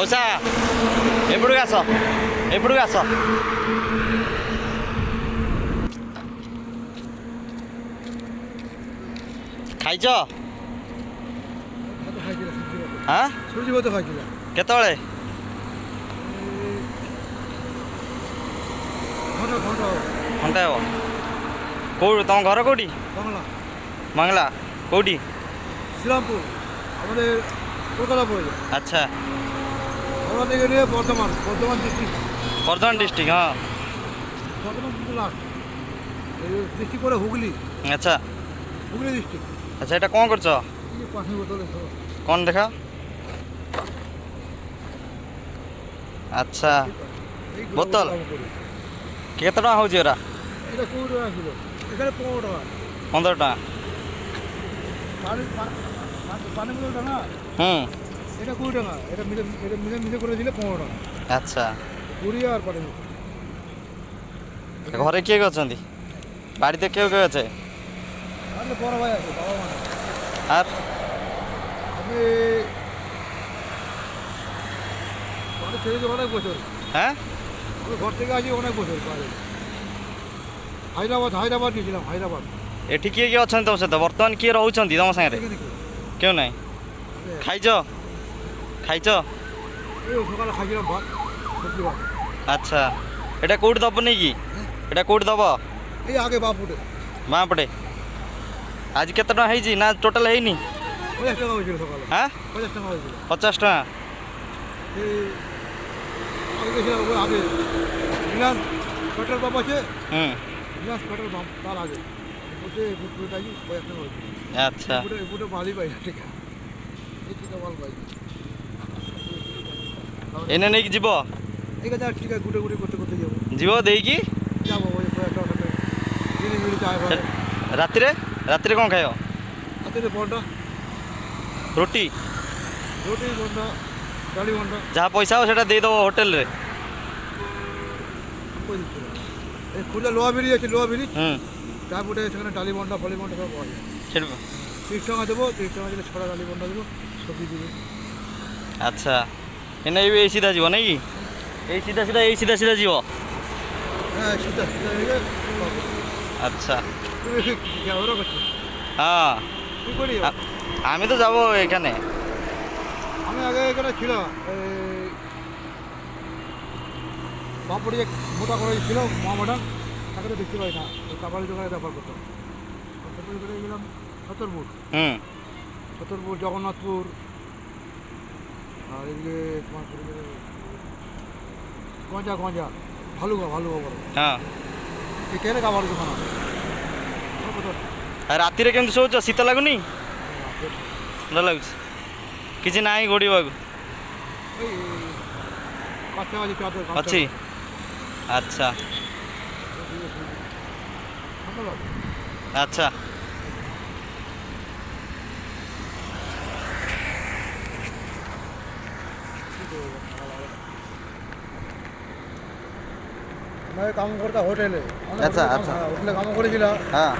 ମଉସା ଏପଟକୁ ଆସ, ଏପଟକୁ ଆସ। ଖାଇଛ? ହଁ କେତେବେଳେ? ଘଣ୍ଟା ହେବ। କେଉଁ ତମ ଘର କେଉଁଠି? ମଙ୍ଗଲା କେଉଁଠି? শ্রীরামপুর আমাদের কলকাতা পড়ে যায়। আচ্ছা, আমরা থেকে নিয়ে বর্ধমান ডিস্ট্রিক্ট। বর্ধমান ডিস্ট্রিক্ট, হ্যাঁ। বর্ধমান কিন্তু লাস্ট ডিস্ট্রিক্ট পরে হুগলি। আচ্ছা হুগলি ডিস্ট্রিক্ট। আচ্ছা, এটা କ'ଣ କରୁଛ? পানি বোতলে କ'ଣ ଦେଖା? ଆଚ୍ଛା, ବୋତଲ କେତେ ଟଙ୍କା ହେଉଛି ଏରା? এটা 20 টাকা কিলো, এখানে 15 টাকা। 15 ଟଙ୍କା। পানি পানি বোতলটা না হুম, এটা 20 টাকা। এটা মিশে করে দিলে 15 টাকা। আচ্ছা। 20 আর পানি বোতল। ঘরে কে কে অଛନ୍ତି? বাড়িতে কেউ কেউ আছে? আমাদের বড় ভাই আছে, বাবা মা। আর আমি বাড়ি ছেড়েছি অনেক বছর। হ্যাঁ, আমি ঘর থেকে আছি অনেক বছর বাইরে। হায়দ্রাবাদ গেছিলাম, হায়দ্রাবাদ। এଠି କିଏ କିଏ ଅଛନ୍ତି ତମ ସହିତ? ବର୍ତ୍ତମାନ କିଏ ରହୁଛନ୍ତି ତମ ସାଙ୍ଗରେ? କେউ ନାହିଁ। ଖାଇଛ? ଖାଇଛ? এই সকালে খাইছিলাম ভাত, সবজি ভাত। আচ্ছা, এটা କେଉଁଠି ଦେବ ନେଇକି? এটা କେଉଁଠି ଦେବ? এই আগে বাপুটে ବାଁ পଟେ। ଆଜି କେତେ ଟଙ୍କା ହେଇଛି ନା ଟୋଟାଲ୍ ହେଇନି? 50 টাকা হয়েছিল সকালে। হ্যাঁ, 50 টাকা হয়েছিল। 50 ଟଙ୍କା। এই আগে গেছিলাম ওই আগে রিলায়েন্স পেট্রোল পাম্প আছে, হুম, রিলায়েন্স পেট্রোল পাম্প তার আগে ওতে ফুটে আছি 50 টাকা হয়েছিল। আচ্ছা। ফুটে ভালোই পাই না, ঠিক আছে। এই ঠিক ভালো পাই। এনে ନେଇକି ଯିବ? ঠিক আছে, ঠিক আছে, ঘুরে করতে যাবো। ଯିବ ଦେଇକି? যাবো ওই 50 টাকা সাথে মিলি চায় ভাই। ରାତିରେ ରାତିରେ କ'ଣ ଖାଇବ? হাতে বন্ডা, ରୁଟି? রুটি বন্ডা, ডালি বন্ডা ଯାହା ପଇସା ହେବ ସେଇଟା ଦେଇଦେବ ହୋଟେଲରେ। করে দিচ্ছিল। এই খুলনা লোয়া ব্রিজ আছে, লোয়া ব্রিজ হুম, তারপরে সেখানে ডালি বন্ডা ফলি বন্ডা সব পাওয়া যায়। সেটা 30 টাকা দেবো, 30 টাকা দিলে 6টা ডালি বন্ডা দেবো, সবজি দেবো। আচ্ছা। এনে এই ସିଧା ଯିବ ନାଇଁ କି? এই ସିଧା ସିଧା ଯିବ? হ্যাঁ সিধা হয়ে আচ্ছা, ওরা করছে হ্যাঁ। কী করি? আমি তো যাবো এখানে। আমি আগে এখানে ছিলাম, বাপুরি এক মোটা করে ছিল মহামাডান, তাকে তো দেখতে পাই না, ওই কাবাডি দোকানে ব্যাপার করতাম। তারপরে করে গেলাম ছতরপুর, হুম, জগন্নাথপুর, আর এদিকে তোমার গঞ্জা ভালুগা বড় হ্যাঁ। কেন কাবাডি দোকান আছে। আর ରାତିରେ କେମିତି ଶୋଉଛ? ଶୀତ ଲାଗୁନି? ଭଲ ଲାଗୁଛି? କିଛି ନାହିଁ ଘୋଡ଼ିବାକୁ? ওই কাছাকাছি চাদর ଅଛି? আচ্ছা আচ্ছা। আমি কাম করতাম হোটেলে। আচ্ছা আচ্ছা, হোটেলে কাম করেছিলাম। হ্যাঁ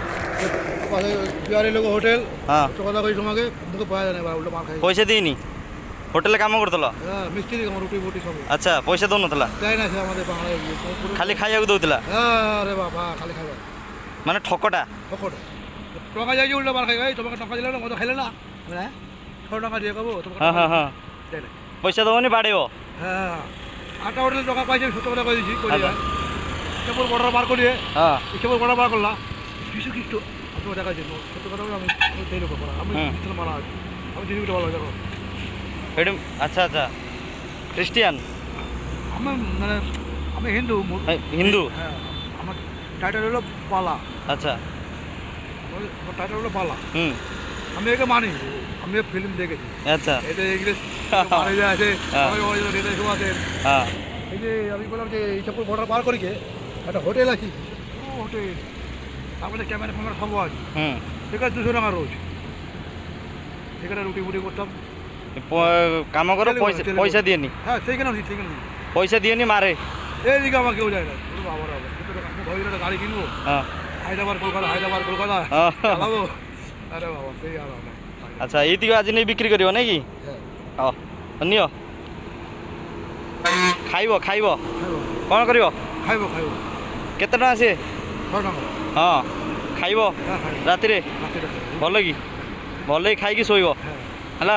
পাশে বিহারি লোক হোটেল, হ্যাঁ। তো কথা কই তোমাকে মুখে পাওয়া যায় না, উল্টো মার খাই। ପଇସା ଦେଇନି? হোটেলে কাମ କରୁଥିଲ? হ্যাঁ মিস্ত্রি কাম, রুটি বুটি সব আচ্ছা, পয়সা ଦେଉନଥିଲା? তাই না, সে আমাদের বাংলায় ଖାଲି ଖାଇବାକୁ ଦେଉଥିଲା? হ্যাঁ রে বাবা, খালি খাইবা ମାନେ ଠକଟା? পকড়ে টকা যাইছি, উল্টো মার খাই। ভাই তোমাকে টকা দিলে না, মতো খাইলে না, হ্যাঁ 6 টাকা দিয়ে খাবো তোমাকে। ହଁ ହଁ ହଁ, তাই না? ପଇସା ଦେବନି ବାଡ଼େଇବ? হ্যাঁ, আটটা হোটেলে টাকা পাইছি, 70 টাকা করে দিয়েছি। আচ্ছা। কেবল বর্ডার বার করিয়ে, হ্যাঁ কেবল বর্ডার বার করলাম, কিছু কিছু আপনার টাকা দিন 70 টাকা আমি সেই লোক করা, আমি মারা আছে, আমি জিনিসটা ভালো দেখো। ଏଠି আচ্ছা আচ্ছা। খ্রিস্টিয়ান? আমি মানে আমি হিন্দু। হিন্দু? হ্যাঁ, আমার টাইটেল হলো পালা। আচ্ছা, আমার টাইটেল হলো পালা। হুম, আমি একে মানি, আমি ফিল্ম দেখেছি। আচ্ছা, এটা ইংলিশ আছে, সব আছে। হ্যাঁ এই যে আমি বললাম যে এইসব বর্ডার পার করি একটা হোটেল আছে, ও হোটেল, তারপরে ক্যামেরা ফ্যামেরা সব আছে, হুম। সেখানে 200 টাকা রোজ। সেখানে রুটি ফুটি করতাম। কাম করো, পয়সা দিয়েনি? হ্যাঁ সেইখানে পয়সা দিয়েনি, মারে? এইদিকে আমার কেউ যায় না। আবার ভাবি গাড়ি কিনবো, হ্যাঁ। হায়দ্রাবাদ কলকাতা চালাবো। আরে বাবা, সেই আর আচ্ছা, এইদিকে আজ নেই বিক্রি করিব নাকি? হ্যাঁ। নিও। ଖାଇବ ଖାଇବ ଖାଇବ କ'ଣ କରିବ ଖାଇବ ଖାଇବ କେତେ ଟଙ୍କା ସିଏ 100 ଟଙ୍କା ହଁ ଖାଇବ ହଁ ଖାଇବ ରାତିରେ ରାତିରେ ଖାଇବ ଭଲ କି ଭଲକି ଖାଇକି ଶୋଇବ হ্যাঁ ହେଲା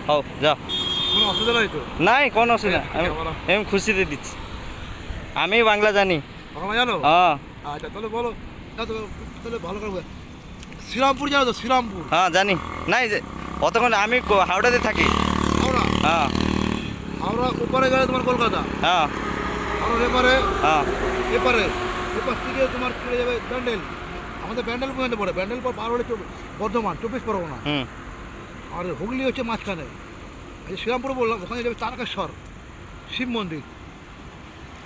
ହଉ ଯାଅ কোনো অসুবিধা নাই তো নাই কোনো অসুবিধা ঠিক আছে, বলো। আমি খুশিতে দিচ্ছি আমি বাংলা জানি বাংলা জানো হ্যাঁ আচ্ছা তাহলে বলো না তো তাহলে ভালো করে শ্রীরামপুর জানো তো শ্রীরামপুর হ্যাঁ জানি নাই যে অতক্ষণ আমি হাওড়াতে থাকি হাওড়া হ্যাঁ হাওড়া ওপারে গেলে তোমার কলকাতা হ্যাঁ হাওড়ার এপারে হ্যাঁ এপারে এপার থেকে তোমার চলে যাবে ব্যান্ডেল আমাদের ব্যান্ডেল পর্যন্ত পড়ে ব্যান্ডেল পর পার হলে বর্ধমান 24 পরগনা হুম আর হুগলি হচ্ছে মাঝখানে এই যে শ্রীরামপুর বললাম ওখানে যাবে তারকেশ্বর শিব মন্দির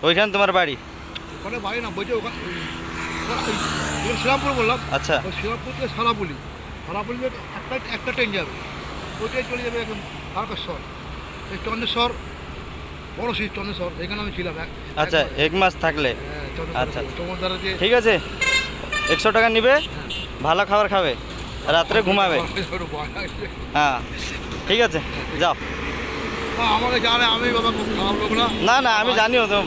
ওইখানে তোমার বাড়ি ওখানে বাড়ি না বলছে ওখানে শ্রীরামপুর বললাম আচ্ছা ওই শ্রীরামপুর থেকে সারাপুলি সারাপুলি একটা ট্রেন যাবে ওইটাই চলে যাবে এখন তারকেশ্বর এই চন্দ্রেশ্বর বড় শিব চন্দ্রেশ্বর এখানে আমি ছিলাম আচ্ছা 1 মাস থাকলে আচ্ছা। চমৎকার যে ঠিক আছে 100 টাকা নিবে ভালো খাবার খাবে রাত্রে ঘুমাবে হ্যাঁ ঠিক আছে যাও আমাকে জানে আমি বাবা খুব খারাপ লোক না না না আমি জানিও তো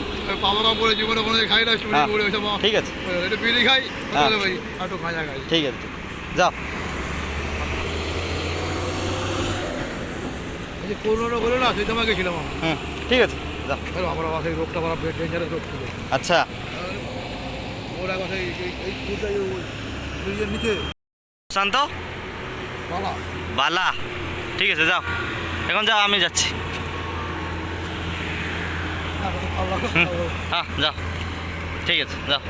বাবা করে জীবনে কোনো খাই না চুরি হ্যাঁ, করে ওইসব ঠিক আছে একটু বিড়ি খাই হ্যাঁ। ভাই একটু ভাজা খাই ঠিক আছে যাও এই যে করোনা বলে না সেই সময় গেছিলাম আমি হুম ঠিক আছে যাও আমার বাবা সেই রোগটা আমার ডেঞ্জারাস রোগ ছিল আচ্ছা ওর আবার এই ফুলটা ব্রিজের নিচে শান্ত বালা বালা ঠিক আছে যাও এখন যাও আমি যাচ্ছি ভালো লাগে হুম হ্যাঁ যাও ঠিক আছে যাও